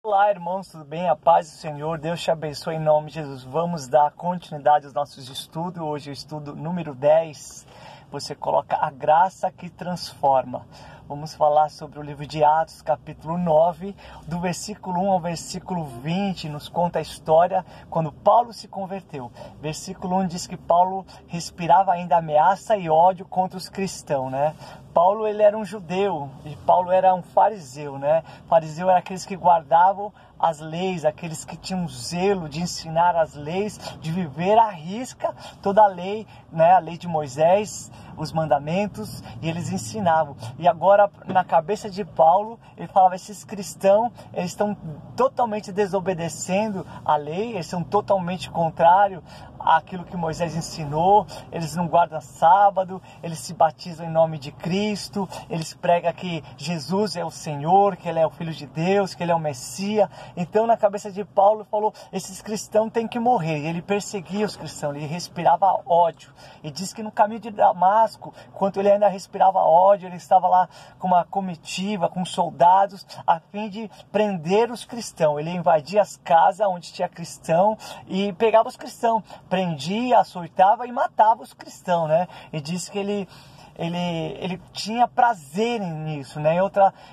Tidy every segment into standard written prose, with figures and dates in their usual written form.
Olá, irmãos, tudo bem? A paz do Senhor, Deus te abençoe em nome de Jesus. Vamos dar continuidade aos nossos estudos. Hoje é o estudo número 10. Você coloca a graça que transforma. Vamos falar sobre o livro de Atos, capítulo 9, do versículo 1 ao versículo 20, nos conta a história quando Paulo se converteu. Versículo 1 diz que Paulo respirava ainda ameaça e ódio contra os cristãos, né? Paulo, ele era um judeu e Paulo era um fariseu, né? Fariseu era aqueles que guardavam as leis, aqueles que tinham zelo de ensinar as leis, de viver à risca toda a lei, né? A lei de Moisés, os mandamentos, e eles ensinavam. E agora, na cabeça de Paulo, ele falava, esses cristãos, eles estão totalmente desobedecendo a lei, eles são totalmente contrários àquilo que Moisés ensinou, eles não guardam sábado, eles se batizam em nome de Cristo, eles pregam que Jesus é o Senhor, que Ele é o Filho de Deus, que Ele é o Messias. Então, na cabeça de Paulo, ele falou, esses cristãos têm que morrer. E ele perseguia os cristãos, ele respirava ódio. E diz que no caminho de Damasco, enquanto ele ainda respirava ódio, ele estava lá com uma comitiva, com soldados, a fim de prender os cristãos. Ele invadia as casas onde tinha cristão e pegava os cristãos, prendia, açoitava e matava os cristãos, né? E diz que ele tinha prazer nisso, né?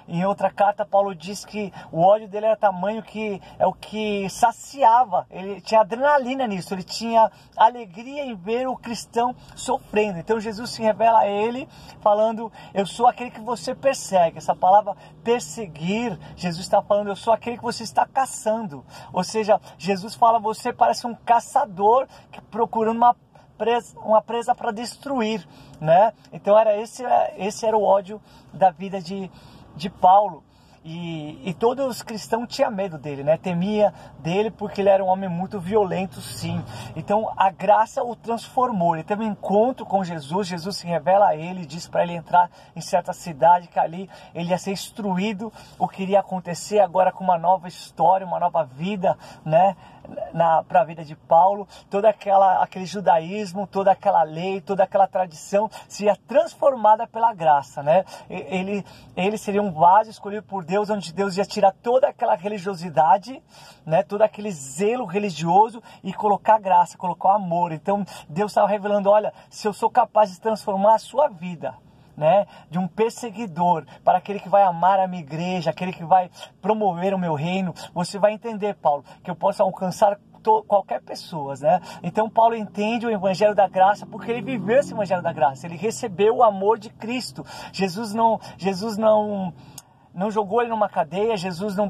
Em outra carta, Paulo diz que o ódio dele era tamanho que é o que saciava, ele tinha adrenalina nisso, ele tinha alegria em ver o cristão sofrendo. Então Jesus se revela a ele falando, eu sou aquele que você persegue. Essa palavra perseguir, Jesus está falando, eu sou aquele que você está caçando. Ou seja, Jesus fala, você parece um caçador que procurando uma presa para destruir, né? Então esse era o ódio da vida de Paulo. E todos os cristãos tinham medo dele, né? Temia dele porque ele era um homem muito violento, sim. Então a graça o transformou. Ele teve um encontro com Jesus. Jesus se revela a ele, diz para ele entrar em certa cidade, que ali ele ia ser instruído o que iria acontecer agora com uma nova história, uma nova vida, né? Para a vida de Paulo, todo aquele judaísmo, toda aquela lei, toda aquela tradição seria transformada pela graça, né? Ele seria um vaso escolhido por Deus, onde Deus ia tirar toda aquela religiosidade, né? Todo aquele zelo religioso e colocar graça, colocar o amor. Então Deus estava revelando, olha, se eu sou capaz de transformar a sua vida, né, de um perseguidor para aquele que vai amar a minha igreja, aquele que vai promover o meu reino, você vai entender, Paulo, que eu posso alcançar qualquer pessoa, né? Então Paulo entende o evangelho da graça porque ele viveu esse evangelho da graça, ele recebeu o amor de Cristo. Jesus não jogou ele numa cadeia, Jesus não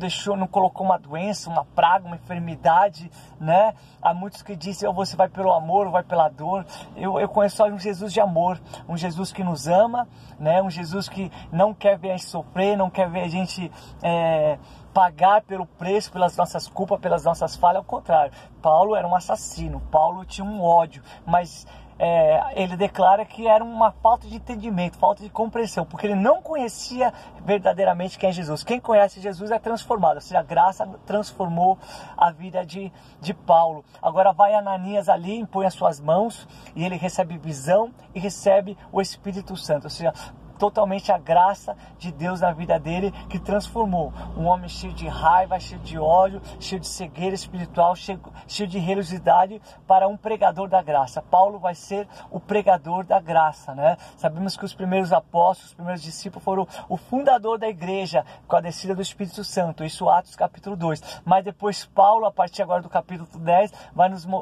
colocou uma doença, uma praga, uma enfermidade, né? Há muitos que dizem, você vai pelo amor ou vai pela dor. Eu conheço só um Jesus de amor, um Jesus que nos ama, né? Um Jesus que não quer ver a gente sofrer, não quer ver a gente pagar pelo preço, pelas nossas culpas, pelas nossas falhas. Ao contrário, Paulo era um assassino, Paulo tinha um ódio, mas ele declara que era uma falta de entendimento, falta de compreensão, porque ele não conhecia verdadeiramente quem é Jesus. Quem conhece Jesus é transformado, ou seja, a graça transformou a vida de Paulo. Agora vai Ananias ali, impõe as suas mãos e ele recebe visão e recebe o Espírito Santo, ou seja, totalmente a graça de Deus na vida dele, que transformou um homem cheio de raiva, cheio de ódio, cheio de cegueira espiritual, cheio de religiosidade, para um pregador da graça. Paulo vai ser o pregador da graça, né? Sabemos que os primeiros apóstolos, os primeiros discípulos foram o fundador da igreja com a descida do Espírito Santo, isso Atos capítulo 2. Mas depois Paulo, a partir agora do capítulo 10,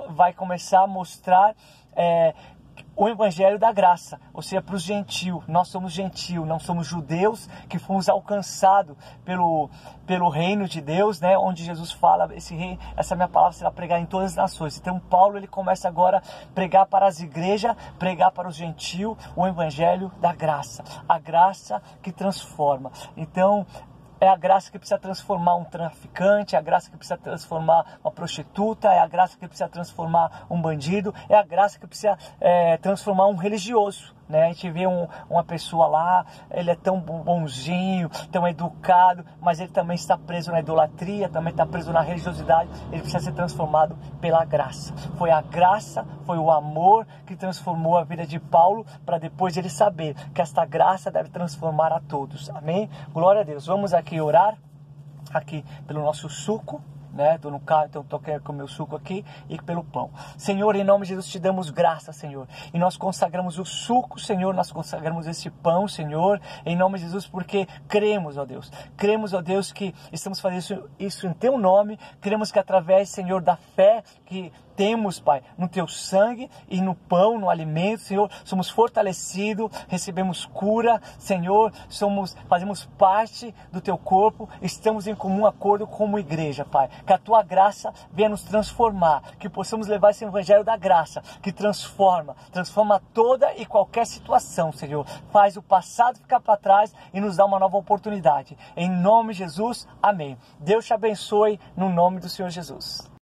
vai começar a mostrar o evangelho da graça, ou seja, para os gentios. Nós somos gentios, não somos judeus que fomos alcançados pelo reino de Deus, né? Onde Jesus fala, essa minha palavra será pregada em todas as nações. Então Paulo, ele começa agora a pregar para as igrejas, pregar para os gentios o evangelho da graça, a graça que transforma. Então é a graça que precisa transformar um traficante, é a graça que precisa transformar uma prostituta, é a graça que precisa transformar um bandido, é a graça que precisa transformar um religioso, né? A gente vê uma pessoa lá, ele é tão bonzinho, tão educado, mas ele também está preso na idolatria, também está preso na religiosidade. Ele precisa ser transformado pela graça. Foi a graça, foi o amor que transformou a vida de Paulo, para depois ele saber que esta graça deve transformar a todos. Amém? Glória a Deus. Vamos aqui orar. aqui pelo nosso suco, né? Estou no carro, então estou com o meu suco aqui e pelo pão. Senhor, em nome de Jesus, te damos graça, Senhor. E nós consagramos o suco, Senhor, nós consagramos esse pão, Senhor, em nome de Jesus, porque cremos, ó Deus. Cremos, ó Deus, que estamos fazendo isso em Teu nome. Cremos que através, Senhor, da fé que temos, Pai, no Teu sangue e no pão, no alimento, Senhor, somos fortalecidos, recebemos cura, Senhor, fazemos parte do Teu corpo, estamos em comum acordo como igreja, Pai. Que a Tua graça venha nos transformar, que possamos levar esse evangelho da graça, que transforma toda e qualquer situação, Senhor. Faz o passado ficar para trás e nos dá uma nova oportunidade. Em nome de Jesus, amém. Deus te abençoe no nome do Senhor Jesus.